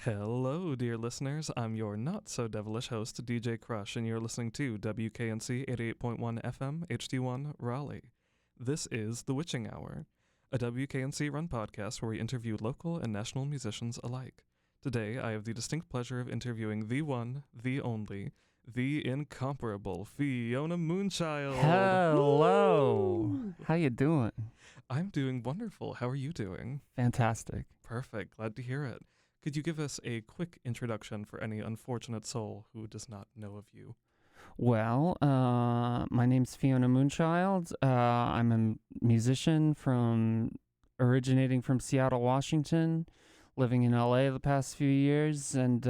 Hello, dear listeners. I'm your not so devilish host, DJ Crush, and you're listening to WKNC 88.1 FM, HD1, Raleigh. This is The Witching Hour, a WKNC run podcast where we interview local and national musicians alike. Today, I have the distinct pleasure of interviewing the one, the only, the incomparable Fiona Moonchild. Hello. Woo! How you doing? I'm doing wonderful. How are you doing? Fantastic. Perfect. Glad to hear it. Could you give us a quick introduction for any unfortunate soul who does not know of you? Well, my name's Fiona Moonchild. I'm a musician originating from Seattle, Washington, living in LA the past few years, and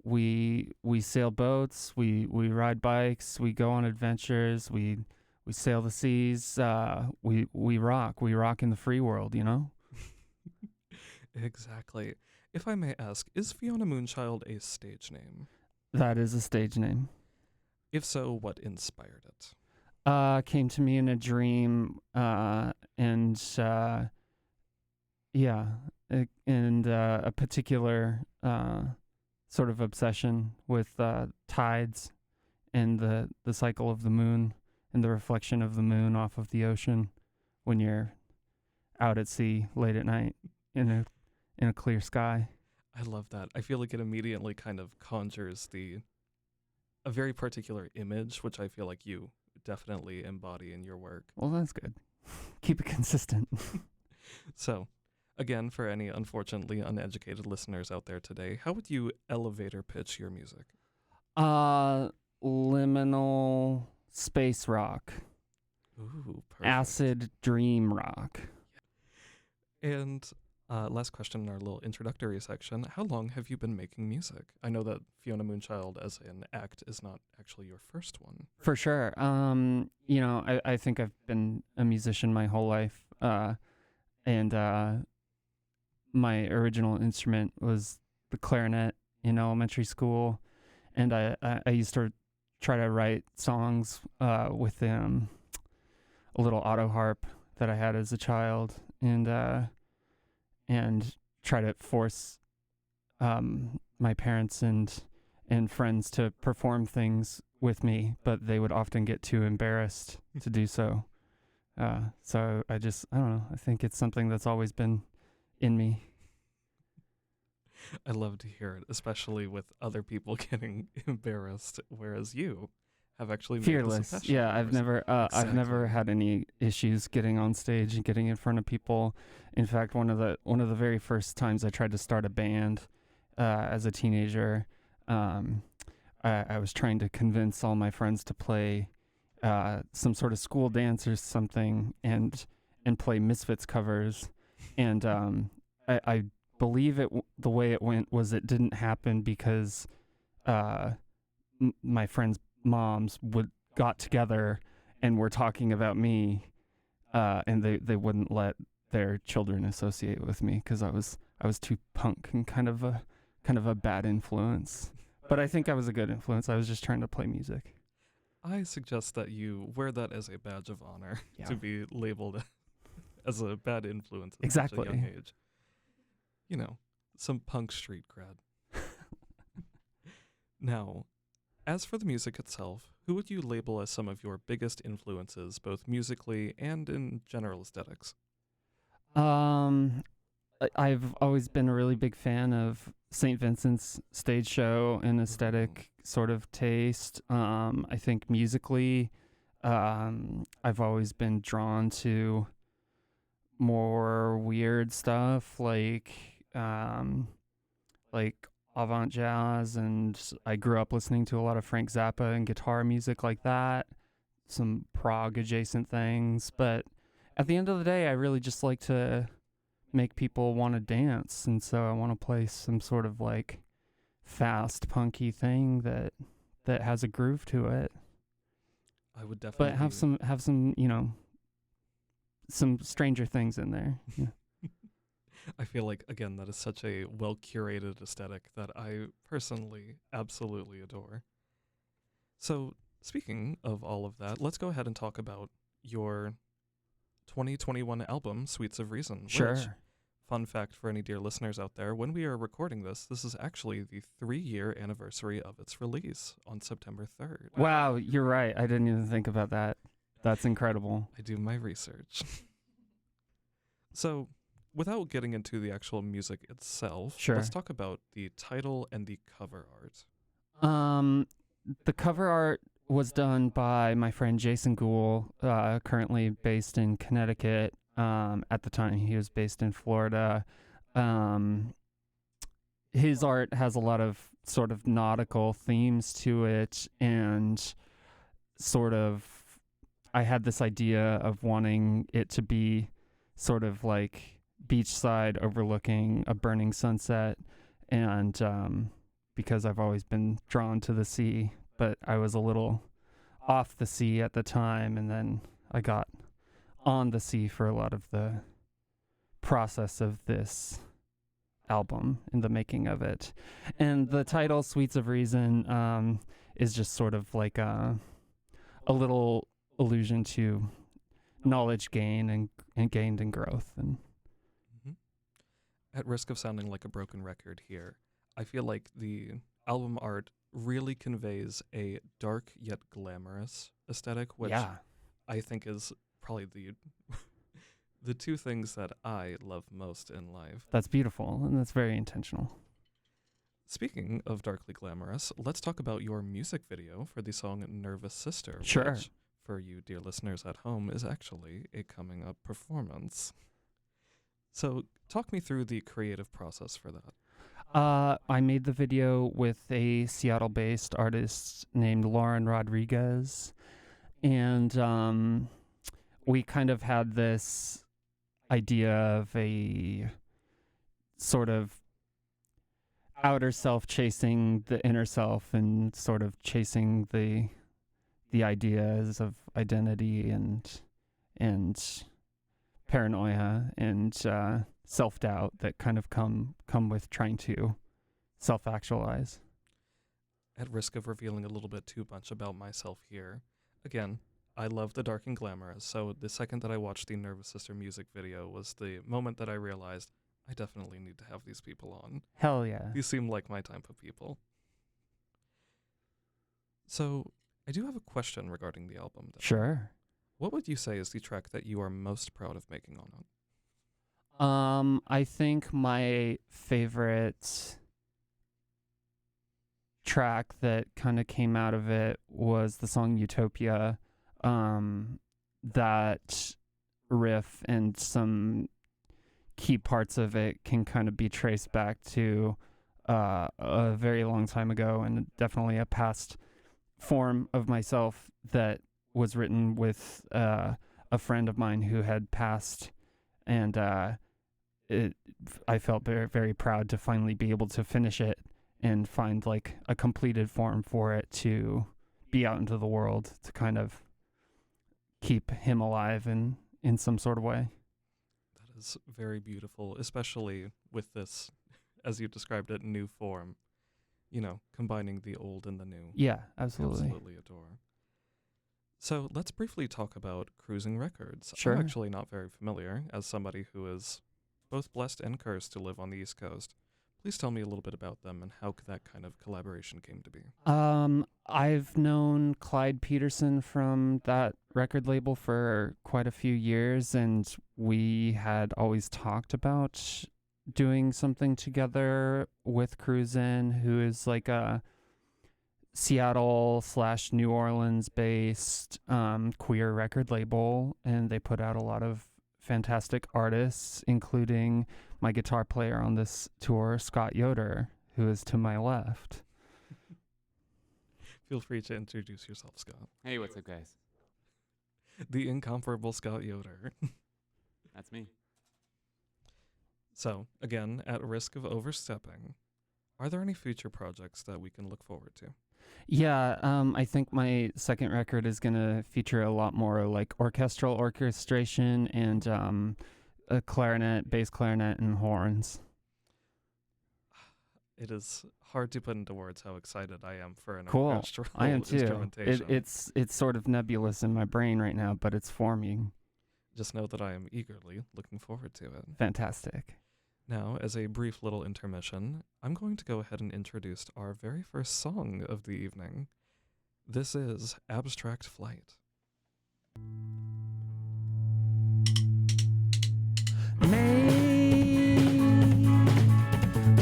we sail boats, we ride bikes, we go on adventures, we sail the seas, we rock in the free world, Exactly. If I may ask, is Fiona Moonchild a stage name? That is a stage name. If so, what inspired it? Came to me in a dream, and a particular sort of obsession with tides and the cycle of the moon and the reflection of the moon off of the ocean when you're out at sea late at night in a clear sky. I love that. I feel like it immediately kind of conjures a very particular image, which I feel like you definitely embody in your work. Well, that's good. Keep it consistent. So, again, for any unfortunately uneducated listeners out there today, how would you elevator pitch your music? Liminal space rock. Ooh, perfect. Acid dream rock. And last question in our little introductory section. How long have you been making music? I know that Fiona Moonchild as an act is not actually your first one. For sure. I think I've been a musician my whole life. And my original instrument was the clarinet in elementary school. And I used to try to write songs with a little auto harp that I had as a child. And try to force my parents and friends to perform things with me, but they would often get too embarrassed to do so. So I don't know. I think it's something that's always been in me. I love to hear it, especially with other people getting embarrassed, whereas you have actually made Fearless. this a passion Yeah, of I've yours. I've never Exactly. had any issues getting on stage and getting in front of people. In fact, one of the very first times I tried to start a band as a teenager, I was trying to convince all my friends to play some sort of school dance or something and play Misfits covers. And I believe the way it went was it didn't happen because my friends' moms got together and were talking about me, and they wouldn't let their children associate with me because I was too punk and kind of a bad influence. But I think I was a good influence. I was just trying to play music. I suggest that you wear that as a badge of honor Yeah. to be labeled as a bad influence at Exactly. such a young age. You know, some punk street cred. Now, as for the music itself, who would you label as some of your biggest influences, both musically and in general aesthetics? I've always been a really big fan of St. Vincent's stage show and aesthetic sort of taste. I think musically, I've always been drawn to more weird stuff like avant jazz, and I grew up listening to a lot of Frank Zappa and guitar music like that, some prog adjacent things. But at the end of the day, I really just like to make people want to dance, and so I want to play some sort of like fast punky thing that has a groove to it, I would definitely but have some some stranger things in there. Yeah. I feel like, again, that is such a well-curated aesthetic that I personally absolutely adore. So, speaking of all of that, let's go ahead and talk about your 2021 album, Sweets of Reason, which Sure. fun fact for any dear listeners out there, when we are recording this, this is actually the 3-year anniversary of its release on September 3rd. Wow, you're right. I didn't even think about that. That's incredible. I do my research. So, without getting into the actual music itself, Sure. let's talk about the title and the cover art. The cover art was done by my friend Jason Gould, currently based in Connecticut. At the time, he was based in Florida. His art has a lot of sort of nautical themes to it, and sort of, I had this idea of wanting it to be sort of like beachside overlooking a burning sunset, and because I've always been drawn to the sea, but I was a little off the sea at the time, and then I got on the sea for a lot of the process of this album and the making of it. And the title, Sweets of Reason, is just sort of like a little allusion to knowledge gain and gained in growth. And At risk of sounding like a broken record here, I feel like the album art really conveys a dark yet glamorous aesthetic, which I think is probably the two things that I love most in life. That's beautiful, and that's very intentional. Speaking of darkly glamorous, let's talk about your music video for the song Nervous Sister, Sure. which, for you dear listeners at home, is actually a coming up performance. So talk me through the creative process for that. I made the video with a Seattle-based artist named Lauren Rodriguez, and we kind of had this idea of a sort of outer self chasing the inner self, and sort of chasing the ideas of identity and paranoia and self-doubt that kind of come with trying to self-actualize. At risk of revealing a little bit too much about myself here, again, I love the dark and glamorous, so the second that I watched the Nervous Sister music video was the moment that I realized I definitely need to have these people on. Hell yeah. These seem like my type of people. So, I do have a question regarding the album, though. Sure. What would you say is the track that you are most proud of making on it? I think my favorite track that kind of came out of it was the song Utopia. That riff and some key parts of it can kind of be traced back to a very long time ago, and definitely a past form of myself that was written with a friend of mine who had passed, and I felt very, very proud to finally be able to finish it and find like a completed form for it to be out into the world to kind of keep him alive in some sort of way. That is very beautiful, especially with this, as you described it, new form. You know, combining the old and the new. Yeah, absolutely. Absolutely adore. So let's briefly talk about Cruising Records. Sure. I'm actually not very familiar, as somebody who is both blessed and cursed to live on the East Coast. Please tell me a little bit about them and how that kind of collaboration came to be. I've known Clyde Peterson from that record label for quite a few years, and we had always talked about doing something together with Cruisin', who is like a Seattle/New Orleans based queer record label, and they put out a lot of fantastic artists, including my guitar player on this tour, Scott Yoder, who is to my left. Feel free to introduce yourself, Scott. Hey, what's up, guys? The incomparable Scott Yoder. That's me. So, again, at risk of overstepping, are there any future projects that we can look forward to? Yeah, I think my second record is going to feature a lot more like orchestral orchestration and a clarinet, bass clarinet, and horns. It is hard to put into words how excited I am for an Cool. orchestral I am too. instrumentation. It's sort of nebulous in my brain right now, but it's forming. Just know that I am eagerly looking forward to it. Fantastic. Now, as a brief little intermission, I'm going to go ahead and introduce our very first song of the evening. This is Abstract Flight. Make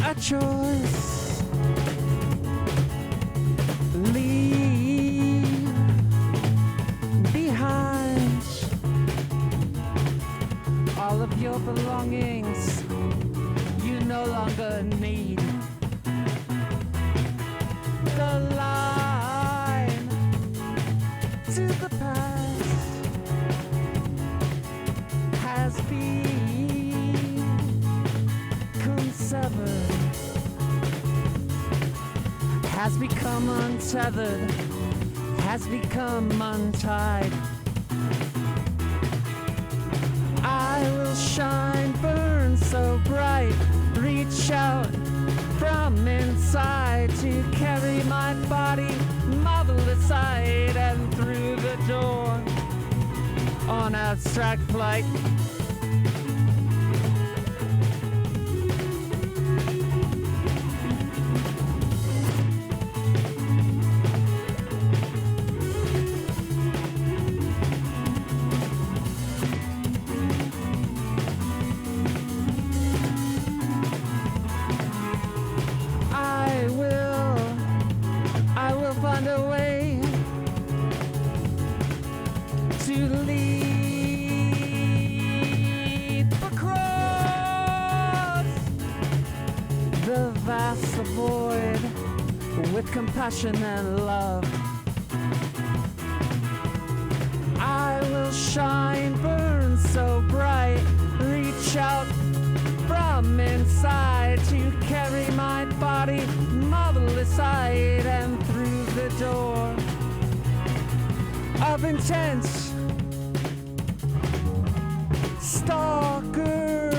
a choice. Leave behind all of your belongings you no longer need. The line to the past has become severed, has become untethered, has become untied. I will shine, burn so bright, reach out from inside to carry my body marvelous sight and through the door on abstract flight. I will find a way to leap across the vast void with compassion and love. I will shine, burn so bright, reach out from inside to carry my body marvelous sight and through the door of intent. Stalker,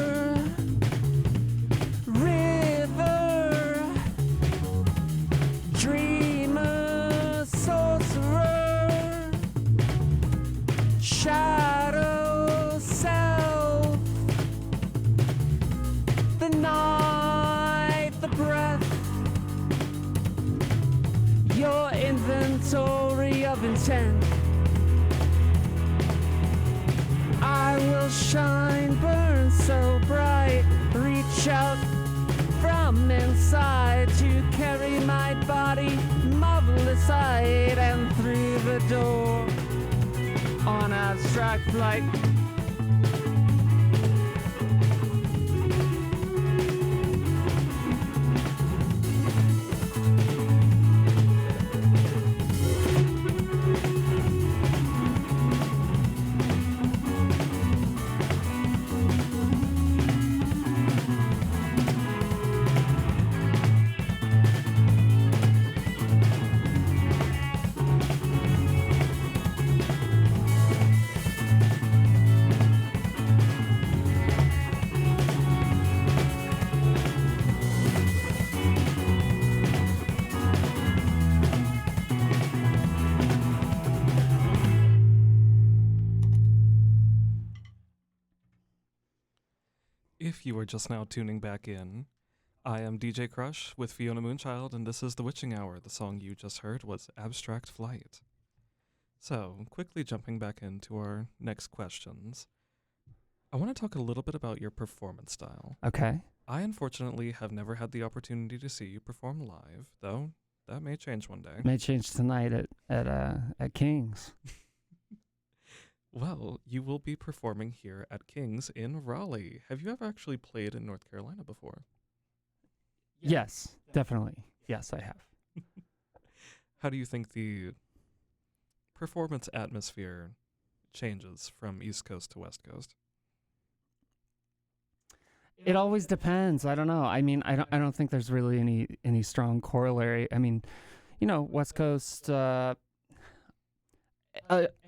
river, dreamer, sorcerer, shadow, self, the night, the breath, your inventory of intent. I will shine, burn so bright, reach out from inside to carry my body marvelous sight and through the door on abstract flight. If you are just now tuning back in, I am DJ Crush with Fiona Moonchild, and this is The Witching Hour. The song you just heard was Abstract Flight. So, quickly jumping back into our next questions, I want to talk a little bit about your performance style. Okay. I unfortunately have never had the opportunity to see you perform live, though that may change one day. May change tonight at King's. Well, you will be performing here at King's in Raleigh. Have you ever actually played in North Carolina before? Yes, definitely. Yes, I have. How do you think the performance atmosphere changes from East Coast to West Coast? It always depends. I don't know. I mean, I don't think there's really any strong corollary. I mean, you know, West Coast.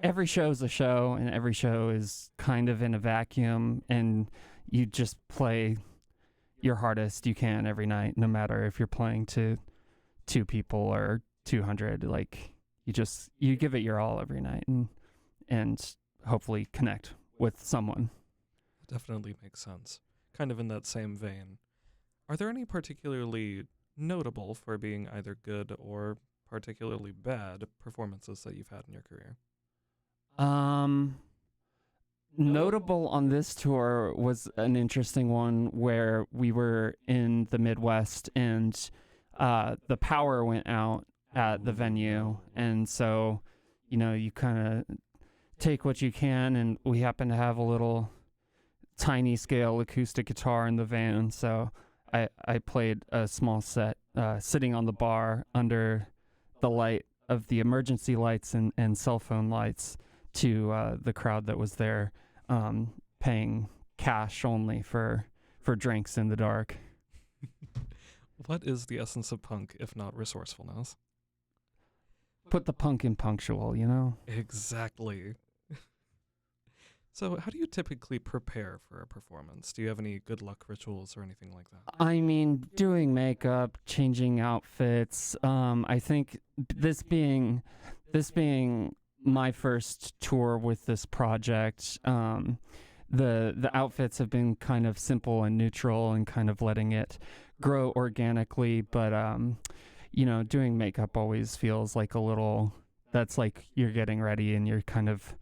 Every show is a show, and every show is kind of in a vacuum, and you just play your hardest you can every night, no matter if you're playing to 2 people or 200. Like, you give it your all every night, and hopefully connect with someone. Definitely makes sense. kind of in that same vein, are there any particularly notable for being either good or particularly bad performances that you've had in your career? Notable on this tour was an interesting one where we were in the Midwest and the power went out at the venue. And so, you kind of take what you can, and we happen to have a little tiny scale acoustic guitar in the van. So I played a small set sitting on the bar under the light of the emergency lights and cell phone lights to the crowd that was there, paying cash only for drinks in the dark. What is the essence of punk if not resourcefulness? Put the punk in punctual, Exactly. So how do you typically prepare for a performance? Do you have any good luck rituals or anything like that? I mean, doing makeup, changing outfits. I think this being my first tour with this project, the outfits have been kind of simple and neutral and kind of letting it grow organically. But doing makeup always feels like a little. That's like you're getting ready and you're kind of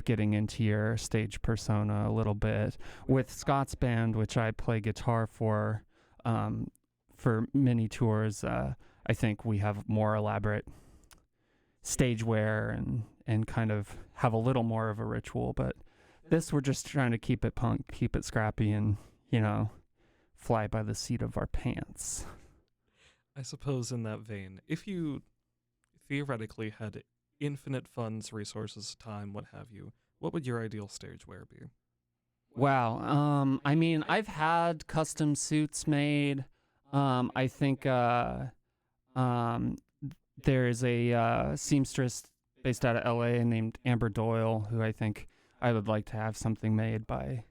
getting into your stage persona a little bit. With Scott's band, which I play guitar for many tours, I think we have more elaborate stage wear and kind of have a little more of a ritual. But this, we're just trying to keep it punk, keep it scrappy, and, fly by the seat of our pants. I suppose in that vein, if you theoretically had infinite funds, resources, time, what have you, what would your ideal stage wear be? Wow. I mean, I've had custom suits made. I think there is a seamstress based out of LA named Amber Doyle, who I think I would like to have something made by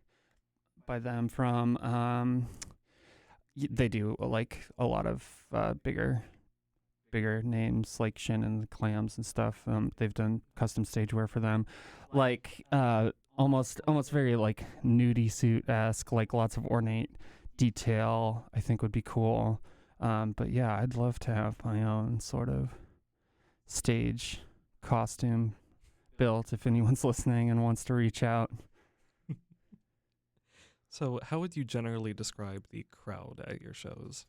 them from. They do like a lot of bigger names like Shin and the Clams and stuff. They've done custom stage wear for them, like almost very like nudie suit-esque, like lots of ornate detail. I think would be cool. But yeah, I'd love to have my own sort of stage costume built if anyone's listening and wants to reach out. So how would you generally describe the crowd at your shows?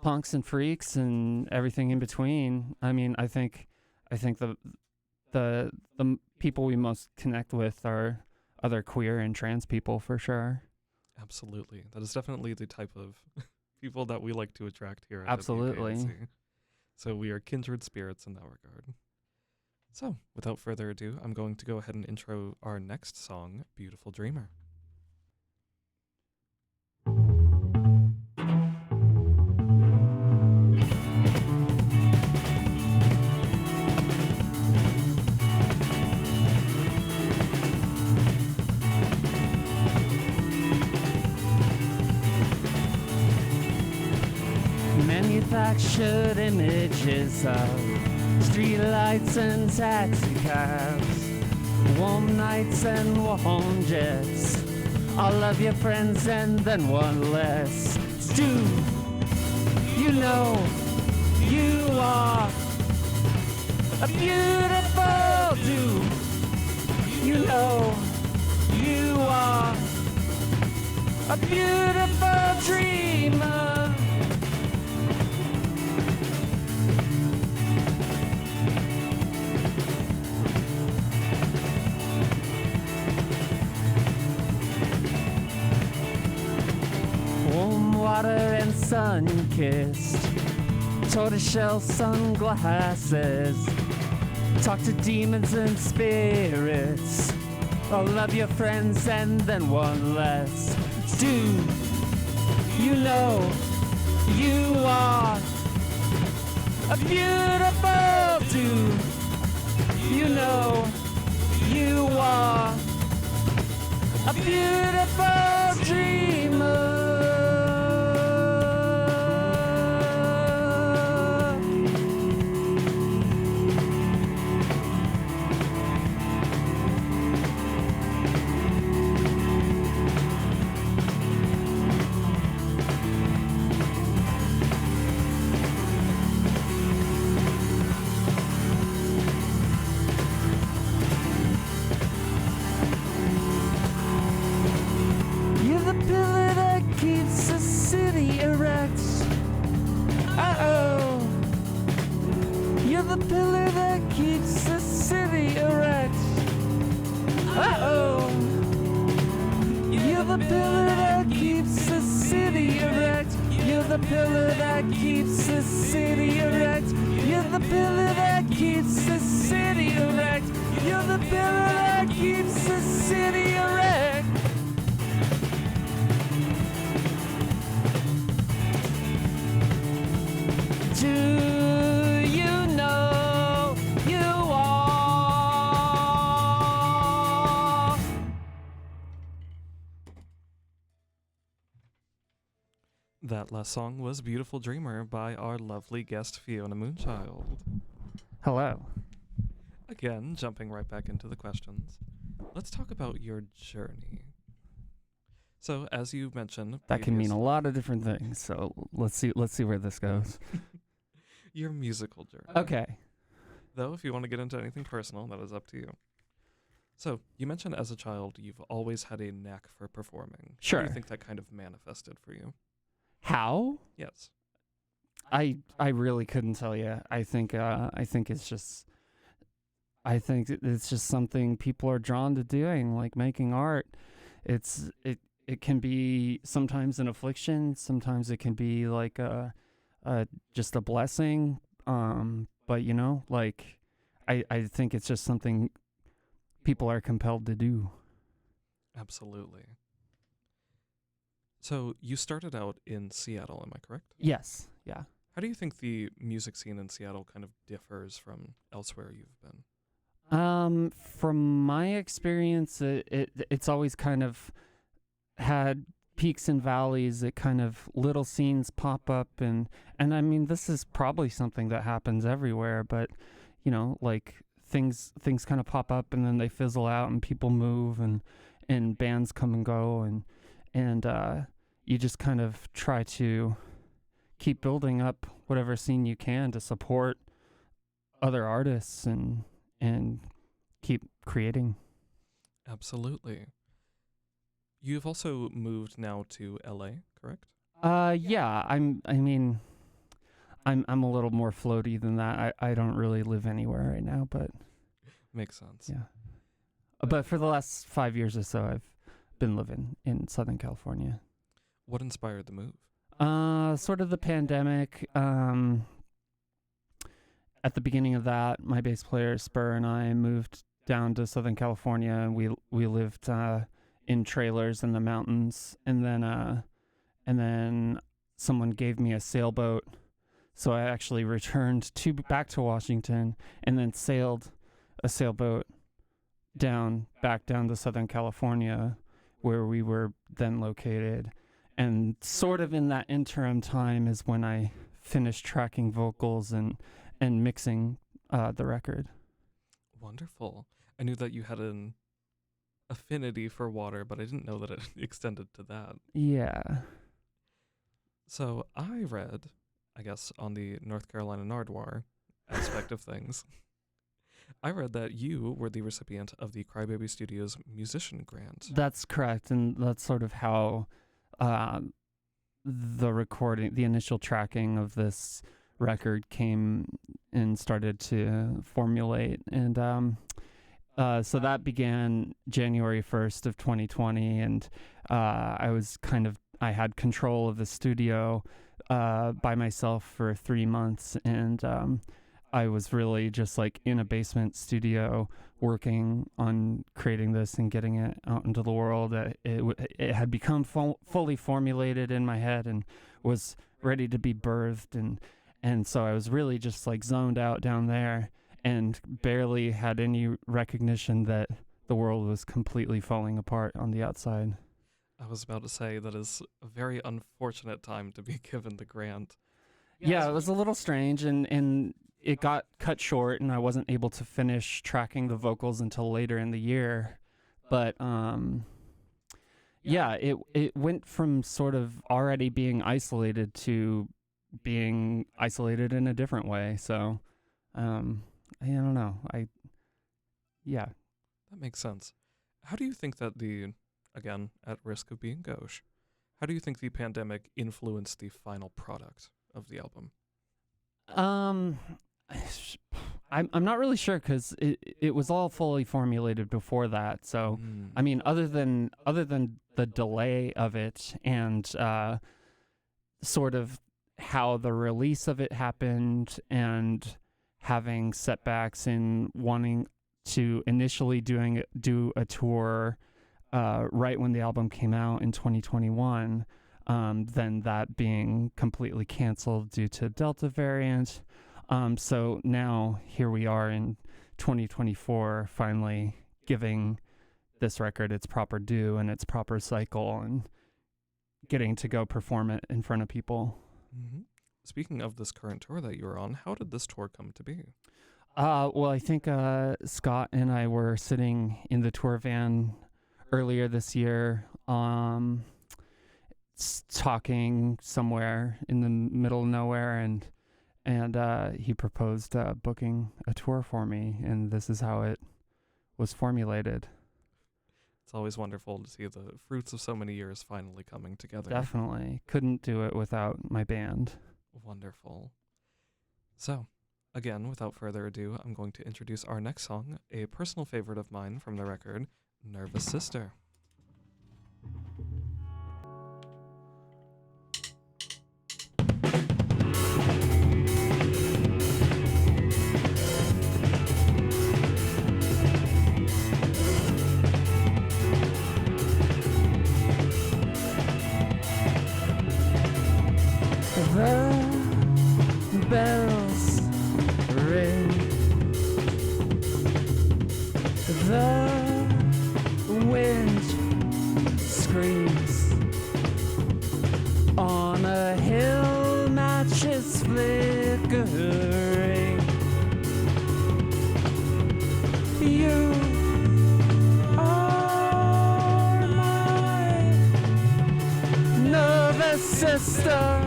Punks and freaks and everything in between. I mean, I think the people we most connect with are other queer and trans people for sure. Absolutely. That is definitely the type of people that we like to attract here at Absolutely. WKNC. So we are kindred spirits in that regard. So, without further ado, I'm going to go ahead and intro our next song, Beautiful Dreamer. Manufactured images of streetlights and taxi cabs, warm nights and warm jets, all of your friends and then one less. Stu, you know you are a beautiful dude. You know you are a beautiful dreamer. Water and sun-kissed, tortoiseshell sunglasses, talk to demons and spirits, all of your friends and then one less. Dude, you know you are a beautiful dude. You know you are a beautiful dreamer. the pillar that keeps the city erect. You're the pillar that keeps the city erect. You're the pillar that keeps the city erect. You're the pillar that keeps the city erect. Do you know you are? That last song was Beautiful Dreamer by our lovely guest Fiona Moonchild. Hello. Again, jumping right back into the questions. Let's talk about your journey. So, as you mentioned, That can mean a lot of different things. So let's see where this goes. your musical journey. Okay. Though, if you want to get into anything personal, that is up to you. So, you mentioned as a child you've always had a knack for performing. Sure. How do you think that kind of manifested for you? How? Yes. I really couldn't tell you. I think it's just something people are drawn to doing, like making art. It can be sometimes an affliction, sometimes it can be like just a blessing. But you know, like I think it's just something people are compelled to do. Absolutely. So, you started out in Seattle, am I correct? Yes. Yeah. How do you think the music scene in Seattle kind of differs from elsewhere you've been? From my experience, it's always kind of had peaks and valleys. It kind of little scenes pop up, and I mean, this is probably something that happens everywhere, but you know, like things kind of pop up and then they fizzle out and people move and bands come and go and you just kind of try to keep building up whatever scene you can to support other artists and keep creating. Absolutely. You've also moved now to LA, correct? Yeah, I'm a little more floaty than that. I don't really live anywhere right now, but Makes sense. yeah. But for the last 5 years or so, I've been living in Southern California. What inspired the move? Sort of the pandemic. At the beginning of that, my bass player Spur and I moved down to Southern California, and we lived in trailers in the mountains, and then someone gave me a sailboat, so I actually returned back to Washington, and then sailed a sailboat back down to Southern California, where we were then located. And sort of in that interim time is when I finished tracking vocals and mixing the record. Wonderful. I knew that you had an affinity for water, but I didn't know that it extended to that. Yeah. So I read, I guess, on the North Carolina Nardwuar aspect of things, I read that you were the recipient of the Crybaby Studios musician grant. That's correct, and that's sort of how the initial tracking of this record came and started to formulate. And so that began January 1st of 2020, and I had control of the studio by myself for 3 months, and I was really just like in a basement studio working on creating this and getting it out into the world. It had become fully formulated in my head and was ready to be birthed, and so I was really just like zoned out down there and barely had any recognition that the world was completely falling apart on the outside. I was about to say that is a very unfortunate time to be given the grant. Yeah, it was a little strange, and it got cut short, and I wasn't able to finish tracking the vocals until later in the year. But yeah, it went from sort of already being isolated to being isolated in a different way. So I don't know. Yeah. That makes sense. How do you think that again, at risk of being gauche, how do you think the pandemic influenced the final product of the album? I'm not really sure because it was all fully formulated before that. So I mean, other than the delay of it and sort of how the release of it happened and having setbacks in wanting to initially do a tour right when the album came out in 2021, then that being completely canceled due to Delta variant. So now here we are in 2024, finally giving this record its proper due and its proper cycle and getting to go perform it in front of people. Mm-hmm. Speaking of this current tour that you're on, how did this tour come to be? Well, I think Scott and I were sitting in the tour van earlier this year, talking somewhere in the middle of nowhere, and he proposed booking a tour for me, and this is how it was formulated. It's always wonderful to see the fruits of so many years finally coming together. Definitely. Couldn't do it without my band. Wonderful. So, again, without further ado, I'm going to introduce our next song, a personal favorite of mine from the record, Nervous Sister. The bells ring, the wind screams, on a hill matches flickering. You are my nervous sister.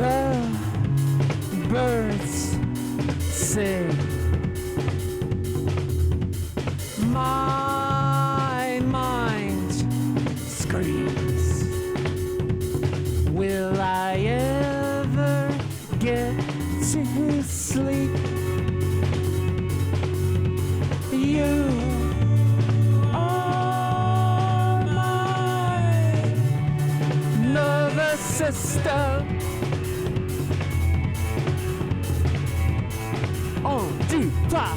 The birds sing, my mind screams. Will I ever get to sleep? You are my nervous sister. On two, trois,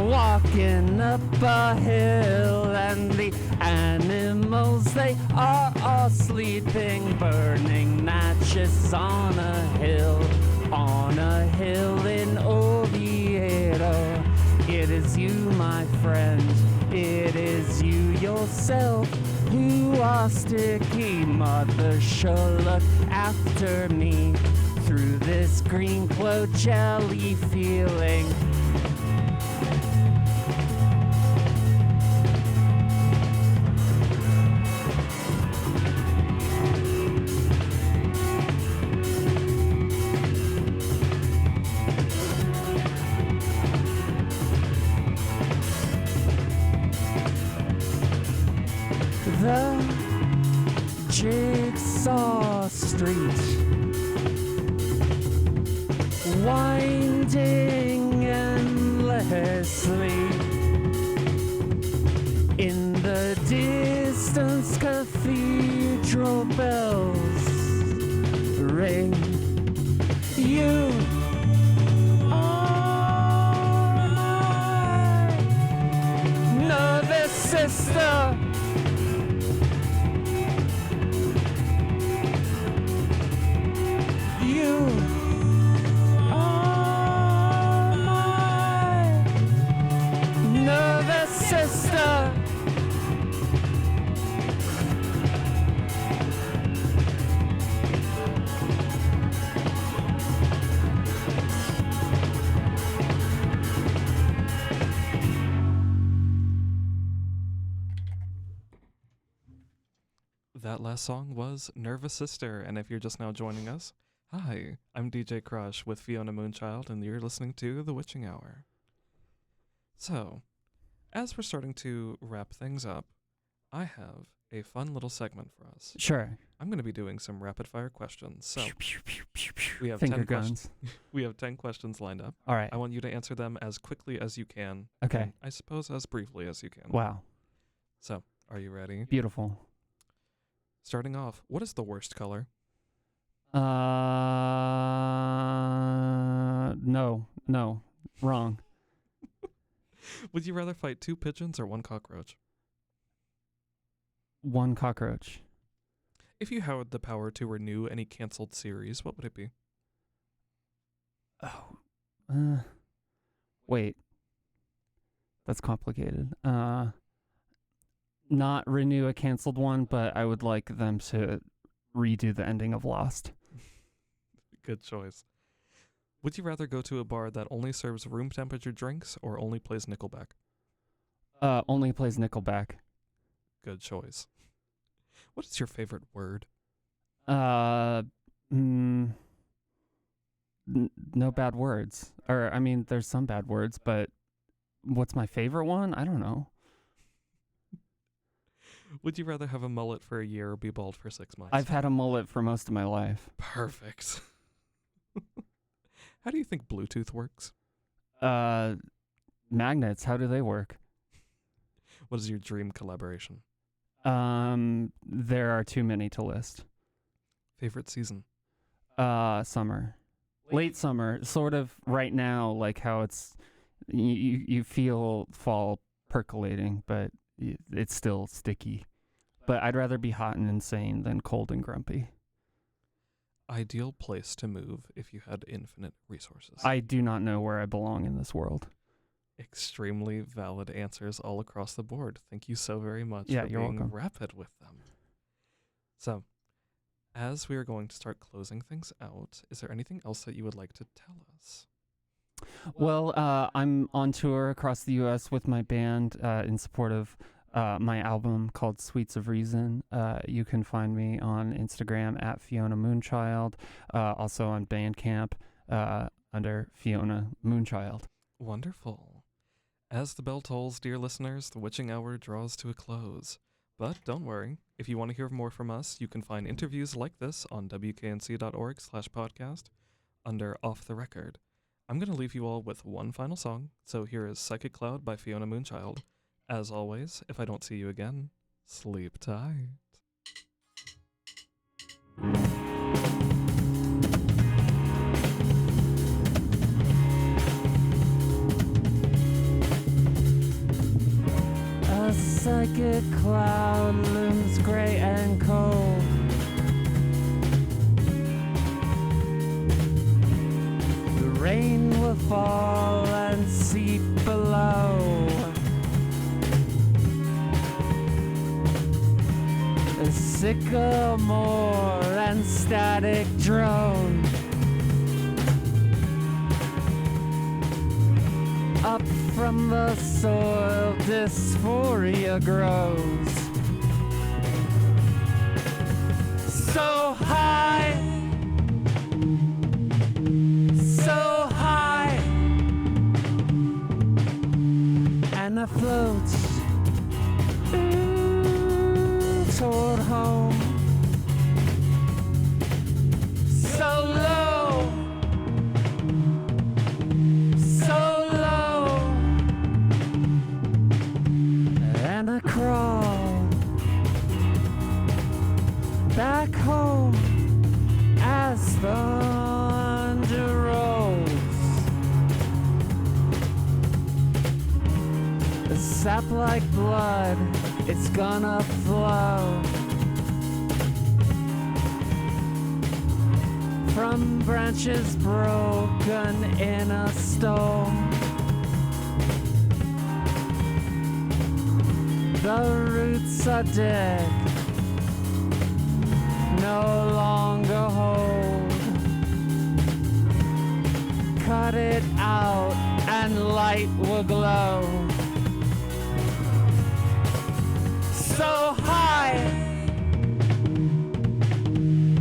walking up a hill, and the animals, they are all sleeping, burning matches on a hill in Oviedo. It is you, my friend, it is you yourself, who are sticky. Mother sure look after me through this green cloud jelly feeling. The jigsaw street, winding endlessly. In the distance, cathedral bells ring. You are my nervous sister. You are my nervous sister. That last song was Nervous Sister, and if you're just now joining us, hi, I'm DJ Crush with Fiona Moonchild, and you're listening to The Witching Hour. So, As we're starting to wrap things up, I have a fun little segment for us. Sure. I'm going to be doing some rapid fire questions. So we have Finger 10 guns. questions. We have 10 questions lined up. All right. I want you to answer them as quickly as you can. Okay. And I suppose as briefly as you can. Wow. So, are you ready? Beautiful. Starting off, what is the worst color? No. Wrong. Would you rather fight 2 pigeons or 1 cockroach? 1 cockroach. If you had the power to renew any canceled series, what would it be? Oh. Wait. That's complicated. Not renew a canceled one, but I would like them to redo the ending of Lost. Good choice. Would you rather go to a bar that only serves room temperature drinks or only plays Nickelback? Only plays Nickelback. Good choice. What is your favorite word? No bad words. Or, I mean, there's some bad words, but what's my favorite one? I don't know. Would you rather have a mullet for a year or be bald for 6 months? I've had a mullet for most of my life. Perfect. How do you think Bluetooth works? Magnets, how do they work? What is your dream collaboration? There are too many to list. Favorite season? Summer. Late summer, sort of right now, like how it's, you feel fall percolating, but it's still sticky. But I'd rather be hot and insane than cold and grumpy. Ideal place to move if you had infinite resources? I do not know where I belong in this world. Extremely valid answers all across the board. Thank you so very much Yeah, for you're being welcome. rapid with them. So, as we are going to start closing things out, is there anything else that you would like to tell us? Well, I'm on tour across the U.S. with my band in support of my album called Sweets of Reason. You can find me on Instagram at Fiona Moonchild, also on Bandcamp under Fiona Moonchild. Wonderful. As the bell tolls, dear listeners, the witching hour draws to a close. But don't worry, if you want to hear more from us, you can find interviews like this on wknc.org/podcast under Off the Record. I'm going to leave you all with one final song, so here is Psychic Cloud by Fiona Moonchild. As always, if I don't see you again, sleep tight. A psychic cloud looms gray and cold. The rain will fall and seep below. A sycamore and static drone. Up from the soil, dysphoria grows. So high, so high, and afloat toward home. So low, so low, and I crawl back home as thunder rolls. A sap like blood, it's gonna flow from branches broken in a storm. The roots are dead, no longer hold. Cut it out and light will glow. So high,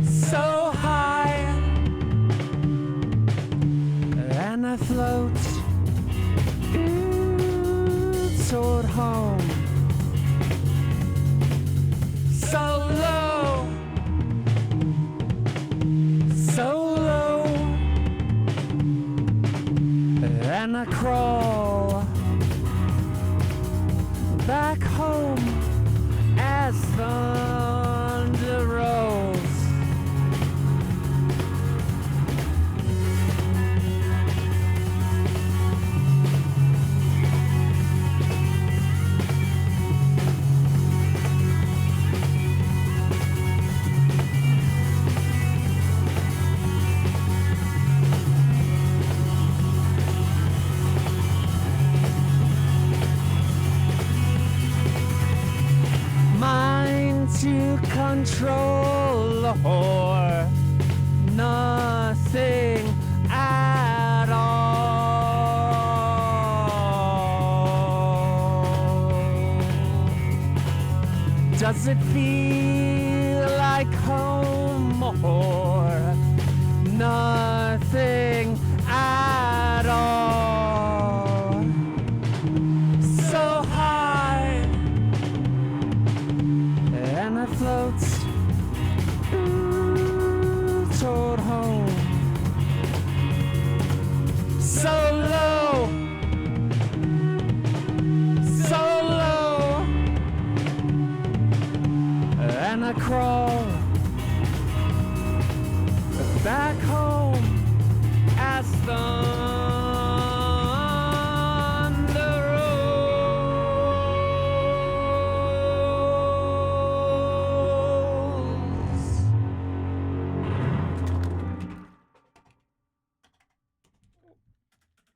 so high, and I float toward home. So low, and I crawl back home as thunder rolls. To control or nothing at all. Does it feel like home or nothing at all? So high, and I float toward home. So low, and I crawl back home as the